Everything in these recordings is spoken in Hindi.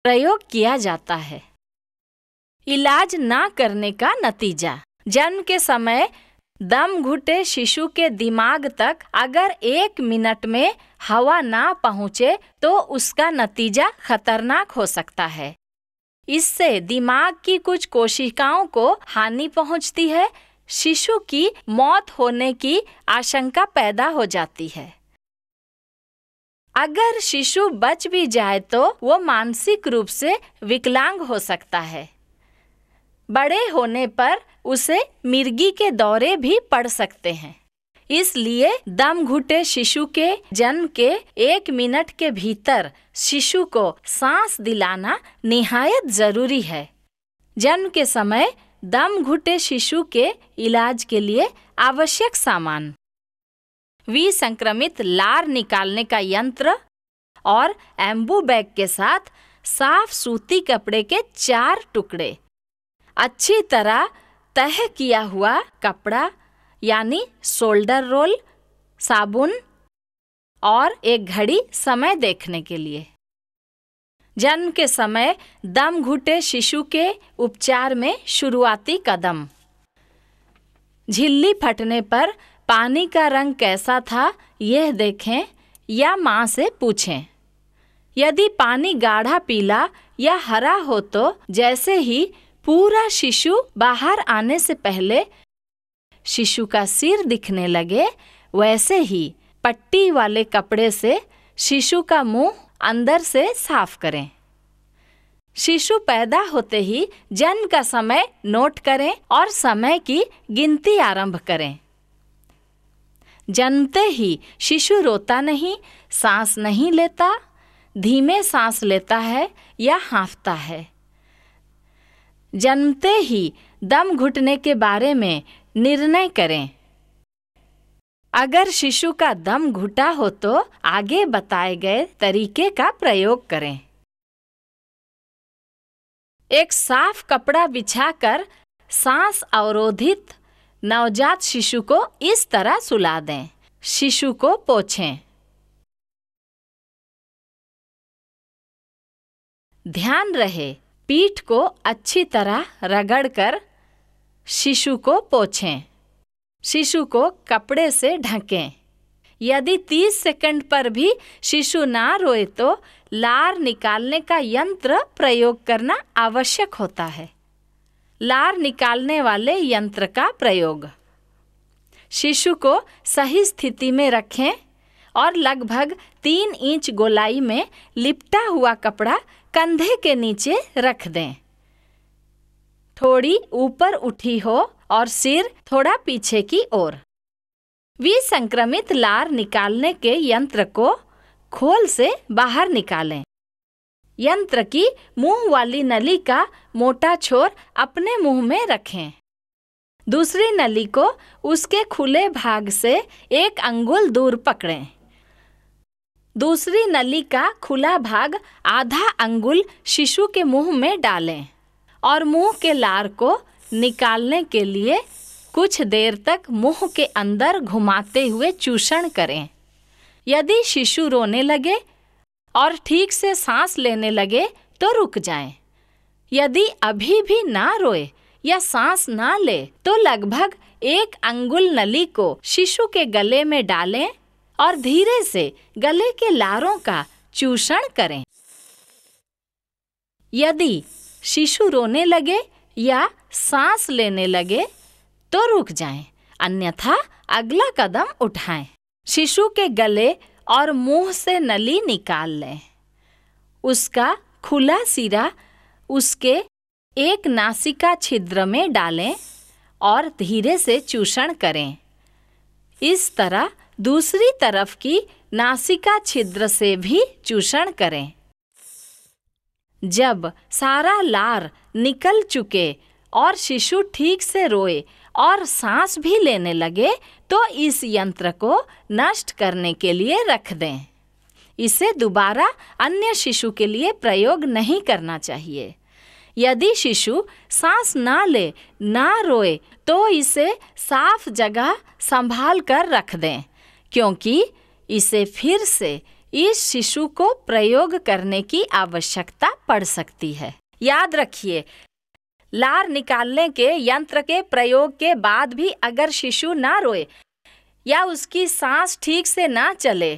प्रयोग किया जाता है। इलाज ना करने का नतीजा। जन्म के समय दम घुटे शिशु के दिमाग तक अगर 1 मिनट में हवा ना पहुँचे तो उसका नतीजा खतरनाक हो सकता है। इससे दिमाग की कुछ कोशिकाओं को हानि पहुँचती है। शिशु की मौत होने की आशंका पैदा हो जाती है। अगर शिशु बच भी जाए तो वो मानसिक रूप से विकलांग हो सकता है। बड़े होने पर उसे मिर्गी के दौरे भी पड़ सकते हैं। इसलिए दम घुटे शिशु के जन्म के 1 मिनट के भीतर शिशु को सांस दिलाना निहायत जरूरी है। जन्म के समय दम घुटे शिशु के इलाज के लिए आवश्यक सामान: विसंक्रमित लार निकालने का यंत्र और एम्बू बैग के साथ साफ सूती कपड़े के 4 टुकड़े, अच्छी तरह तह किया हुआ कपड़ा यानी शोल्डर रोल, साबुन और एक घड़ी समय देखने के लिए। जन्म के समय दम घुटे शिशु के उपचार में शुरुआती कदम: झिल्ली फटने पर पानी का रंग कैसा था यह देखें या माँ से पूछें। यदि पानी गाढ़ा पीला या हरा हो तो जैसे ही पूरा शिशु बाहर आने से पहले शिशु का सिर दिखने लगे वैसे ही पट्टी वाले कपड़े से शिशु का मुंह अंदर से साफ करें। शिशु पैदा होते ही जन्म का समय नोट करें और समय की गिनती आरंभ करें। जन्मते ही शिशु रोता नहीं, सांस नहीं लेता, धीमे सांस लेता है या हाँफता है। जन्मते ही दम घुटने के बारे में निर्णय करें। अगर शिशु का दम घुटा हो तो आगे बताए गए तरीके का प्रयोग करें। एक साफ कपड़ा बिछाकर सांस अवरोधित नवजात शिशु को इस तरह सुला दें। शिशु को पोंछें। ध्यान रहे, पीठ को अच्छी तरह रगड़कर शिशु को पोंछें। शिशु को कपड़े से ढकें। यदि 30 सेकंड पर भी शिशु ना रोए तो लार निकालने का यंत्र प्रयोग करना आवश्यक होता है। लार निकालने वाले यंत्र का प्रयोग: शिशु को सही स्थिति में रखें और लगभग 3 इंच गोलाई में लिपटा हुआ कपड़ा कंधे के नीचे रख दें। थोड़ी ऊपर उठी हो और सिर थोड़ा पीछे की ओर। विसंक्रमित लार निकालने के यंत्र को खोल से बाहर निकालें। यंत्र की मुंह वाली नली का मोटा छोर अपने मुंह में रखें। दूसरी नली को उसके खुले भाग से 1 अंगुल दूर पकड़ें। दूसरी नली का खुला भाग आधा अंगुल शिशु के मुंह में डालें और मुंह के लार को निकालने के लिए कुछ देर तक मुंह के अंदर घुमाते हुए चूषण करें। यदि शिशु रोने लगे और ठीक से सांस लेने लगे तो रुक जाएं। यदि अभी भी ना रोए या सांस ना ले तो लगभग 1 अंगुल नली को शिशु के गले में डालें और धीरे से गले के लारों का चूषण करें। यदि शिशु रोने लगे या सांस लेने लगे तो रुक जाएं, अन्यथा अगला कदम उठाएं। शिशु के गले और मुंह से नली निकाल लें। उसका खुला सिरा उसके एक नासिका छिद्र में डालें और धीरे से चूषण करें। इस तरह दूसरी तरफ की नासिका छिद्र से भी चूषण करें। जब सारा लार निकल चुके और शिशु ठीक से रोए और सांस भी लेने लगे तो इस यंत्र को नष्ट करने के लिए रख दें। इसे दोबारा अन्य शिशु के लिए प्रयोग नहीं करना चाहिए। यदि शिशु सांस ना ले, ना रोए तो इसे साफ जगह संभाल कर रख दें, क्योंकि इसे फिर से इस शिशु को प्रयोग करने की आवश्यकता पड़ सकती है। याद रखिए, लार निकालने के यंत्र के प्रयोग के बाद भी अगर शिशु ना रोए या उसकी सांस ठीक से ना चले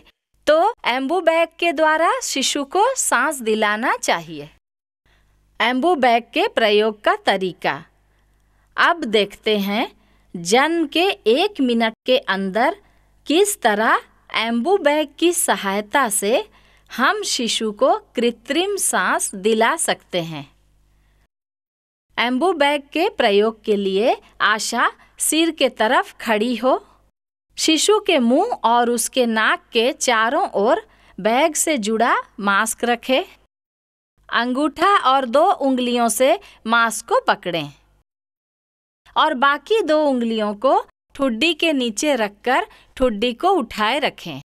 तो एम्बू बैग के द्वारा शिशु को सांस दिलाना चाहिए। एम्बू बैग के प्रयोग का तरीका अब देखते हैं। जन्म के 1 मिनट के अंदर किस तरह एम्बू बैग की सहायता से हम शिशु को कृत्रिम सांस दिला सकते हैं। एम्बू बैग के प्रयोग के लिए आशा सिर के तरफ खड़ी हो। शिशु के मुंह और उसके नाक के चारों ओर बैग से जुड़ा मास्क रखें। अंगूठा और 2 उंगलियों से मास्क को पकड़ें और बाकी 2 उंगलियों को ठुड्डी के नीचे रखकर ठुड्डी को उठाए रखें।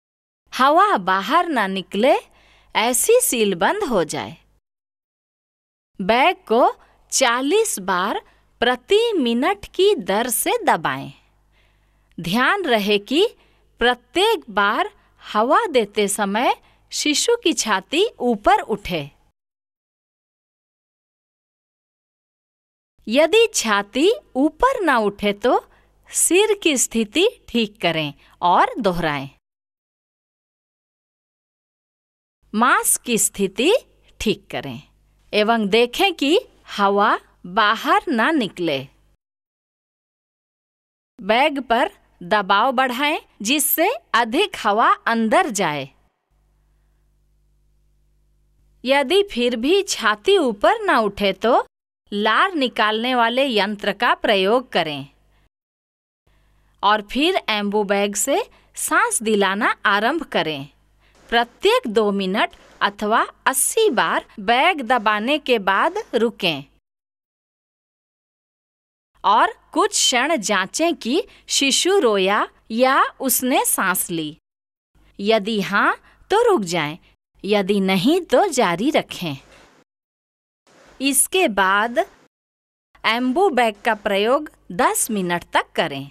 हवा बाहर ना निकले, ऐसी सीलबंद हो जाए। बैग को 40 बार प्रति मिनट की दर से दबाएं। ध्यान रहे कि प्रत्येक बार हवा देते समय शिशु की छाती ऊपर उठे। यदि छाती ऊपर ना उठे तो सिर की स्थिति ठीक करें और दोहराएं। मास्क की स्थिति ठीक करें एवं देखें कि हवा बाहर ना निकले। बैग पर दबाव बढ़ाएं जिससे अधिक हवा अंदर जाए। यदि फिर भी छाती ऊपर ना उठे तो लार निकालने वाले यंत्र का प्रयोग करें और फिर एम्बू बैग से सांस दिलाना आरंभ करें। प्रत्येक 2 मिनट अथवा 80 बार बैग दबाने के बाद रुकें और कुछ क्षण जांचें कि शिशु रोया या उसने सांस ली। यदि हाँ तो रुक जाएं, यदि नहीं तो जारी रखें। इसके बाद एम्बू बैग का प्रयोग 10 मिनट तक करें।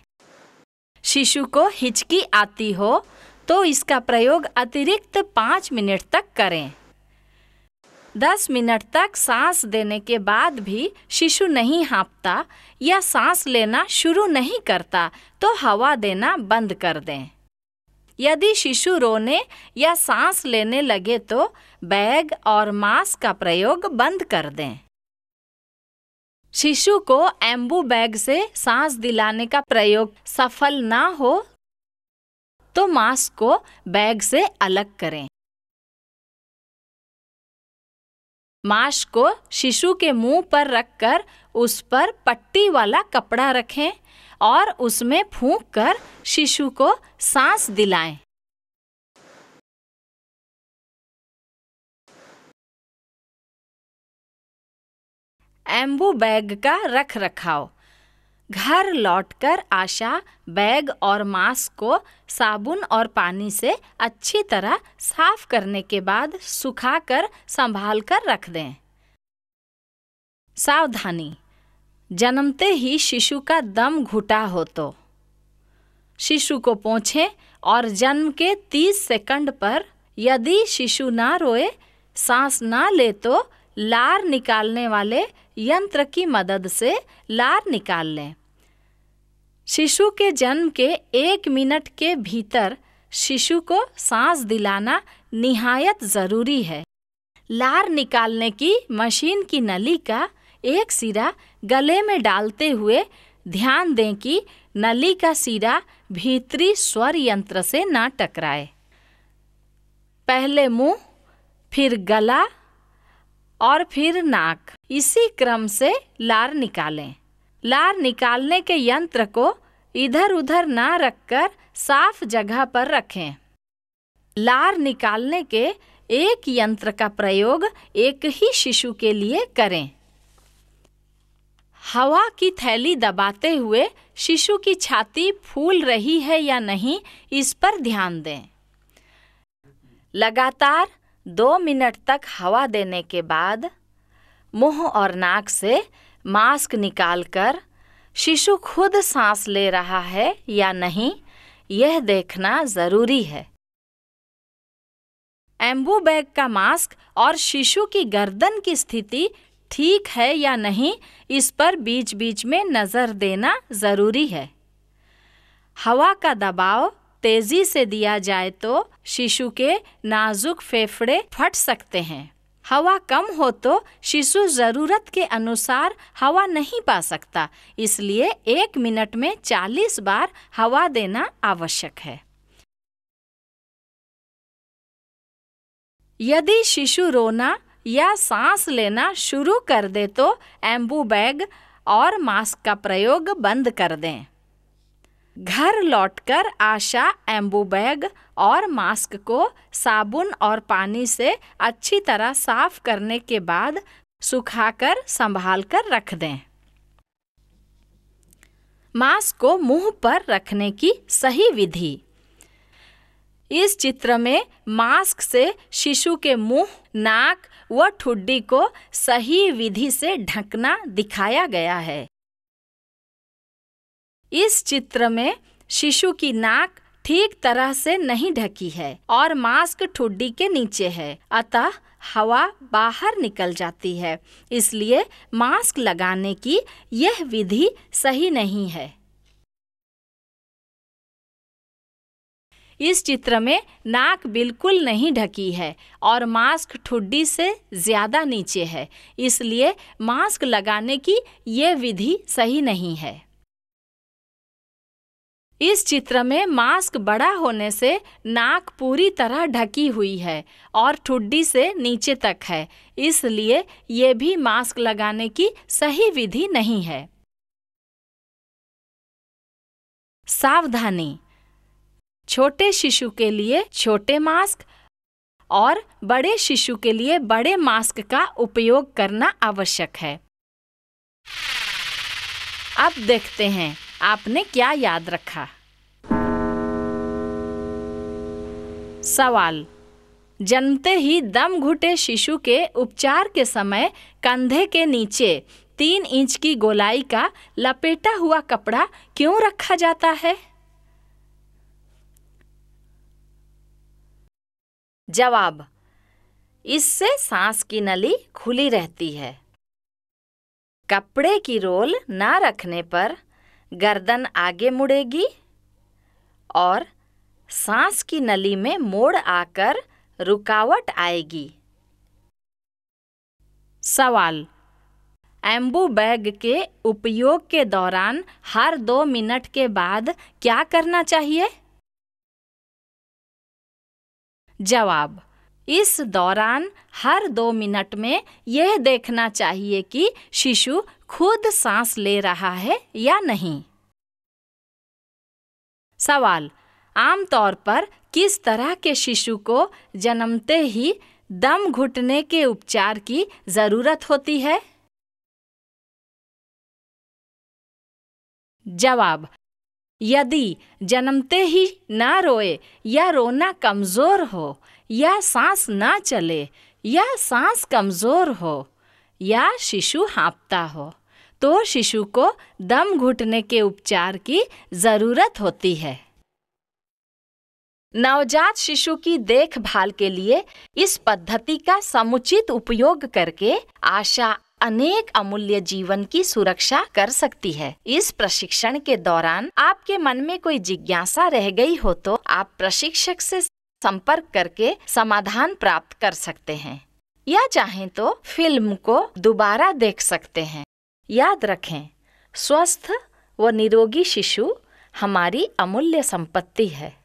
शिशु को हिचकी आती हो तो इसका प्रयोग अतिरिक्त 5 मिनट तक करें। 10 मिनट तक सांस देने के बाद भी शिशु नहीं हाँफता या सांस लेना शुरू नहीं करता तो हवा देना बंद कर दें। यदि शिशु रोने या सांस लेने लगे तो बैग और मास्क का प्रयोग बंद कर दें। शिशु को एम्बू बैग से सांस दिलाने का प्रयोग सफल ना हो तो मास्क को बैग से अलग करें। मास्क को शिशु के मुंह पर रखकर उस पर पट्टी वाला कपड़ा रखें और उसमें फूंक कर शिशु को सांस दिलाएं। एम्बू बैग का रख रखाव। घर लौटकर आशा बैग और मास्क को साबुन और पानी से अच्छी तरह साफ करने के बाद सुखाकर संभाल कर रख दें। सावधानी, जन्मते ही शिशु का दम घुटा हो तो शिशु को पोंछें और जन्म के 30 सेकंड पर यदि शिशु ना रोए, सांस ना ले तो लार निकालने वाले यंत्र की मदद से लार निकाल लें। शिशु के जन्म के 1 मिनट के भीतर शिशु को सांस दिलाना निहायत जरूरी है। लार निकालने की मशीन की नली का एक सिरा गले में डालते हुए ध्यान दें कि नली का सिरा भीतरी स्वर यंत्र से ना टकराए। पहले मुंह, फिर गला और फिर नाक, इसी क्रम से लार निकालें। लार निकालने के यंत्र को इधर उधर ना रखकर साफ जगह पर रखें। लार निकालने के एक यंत्र का प्रयोग एक ही शिशु के लिए करें। हवा की थैली दबाते हुए शिशु की छाती फूल रही है या नहीं, इस पर ध्यान दें। लगातार 2 मिनट तक हवा देने के बाद मुंह और नाक से मास्क निकालकर शिशु खुद सांस ले रहा है या नहीं, यह देखना जरूरी है। एम्बू बैग का मास्क और शिशु की गर्दन की स्थिति ठीक है या नहीं, इस पर बीच बीच में नज़र देना ज़रूरी है। हवा का दबाव तेज़ी से दिया जाए तो शिशु के नाजुक फेफड़े फट सकते हैं। हवा कम हो तो शिशु ज़रूरत के अनुसार हवा नहीं पा सकता, इसलिए 1 मिनट में 40 बार हवा देना आवश्यक है। यदि शिशु रोना या सांस लेना शुरू कर दे तो एम्बू बैग और मास्क का प्रयोग बंद कर दें। घर लौटकर आशा एम्बू बैग और मास्क को साबुन और पानी से अच्छी तरह साफ करने के बाद सुखाकर संभालकर रख दें। मास्क को मुंह पर रखने की सही विधि। इस चित्र में मास्क से शिशु के मुंह, नाक व ठुड्डी को सही विधि से ढकना दिखाया गया है। इस चित्र में शिशु की नाक ठीक तरह से नहीं ढकी है और मास्क ठुड्डी के नीचे है, अतः हवा बाहर निकल जाती है, इसलिए मास्क लगाने की यह विधि सही नहीं है। इस चित्र में नाक बिल्कुल नहीं ढकी है और मास्क ठुड्डी से ज़्यादा नीचे है, इसलिए मास्क लगाने की यह विधि सही नहीं है। इस चित्र में मास्क बड़ा होने से नाक पूरी तरह ढकी हुई है और ठुड्डी से नीचे तक है, इसलिए ये भी मास्क लगाने की सही विधि नहीं है। सावधानी। छोटे शिशु के लिए छोटे मास्क और बड़े शिशु के लिए बड़े मास्क का उपयोग करना आवश्यक है। अब देखते हैं आपने क्या याद रखा। सवाल: जन्मते ही दम घुटे शिशु के उपचार के समय कंधे के नीचे 3 इंच की गोलाई का लपेटा हुआ कपड़ा क्यों रखा जाता है? जवाब: इससे सांस की नली खुली रहती है। कपड़े की रोल ना रखने पर गर्दन आगे मुड़ेगी और सांस की नली में मोड़ आकर रुकावट आएगी। सवाल: एम्बू बैग के उपयोग के दौरान हर 2 मिनट के बाद क्या करना चाहिए? जवाब: इस दौरान हर 2 मिनट में यह देखना चाहिए कि शिशु खुद सांस ले रहा है या नहीं। सवाल: आमतौर पर किस तरह के शिशु को जन्मते ही दम घुटने के उपचार की जरूरत होती है? जवाब: यदि जन्मते ही ना रोए या रोना कमजोर हो या सांस ना चले या सांस कमजोर हो या शिशु हाँफता हो तो शिशु को दम घुटने के उपचार की जरूरत होती है। नवजात शिशु की देखभाल के लिए इस पद्धति का समुचित उपयोग करके आशा अनेक अमूल्य जीवन की सुरक्षा कर सकती है। इस प्रशिक्षण के दौरान आपके मन में कोई जिज्ञासा रह गई हो तो आप प्रशिक्षक से संपर्क करके समाधान प्राप्त कर सकते हैं या चाहें तो फिल्म को दोबारा देख सकते हैं। याद रखें, स्वस्थ व निरोगी शिशु हमारी अमूल्य संपत्ति है।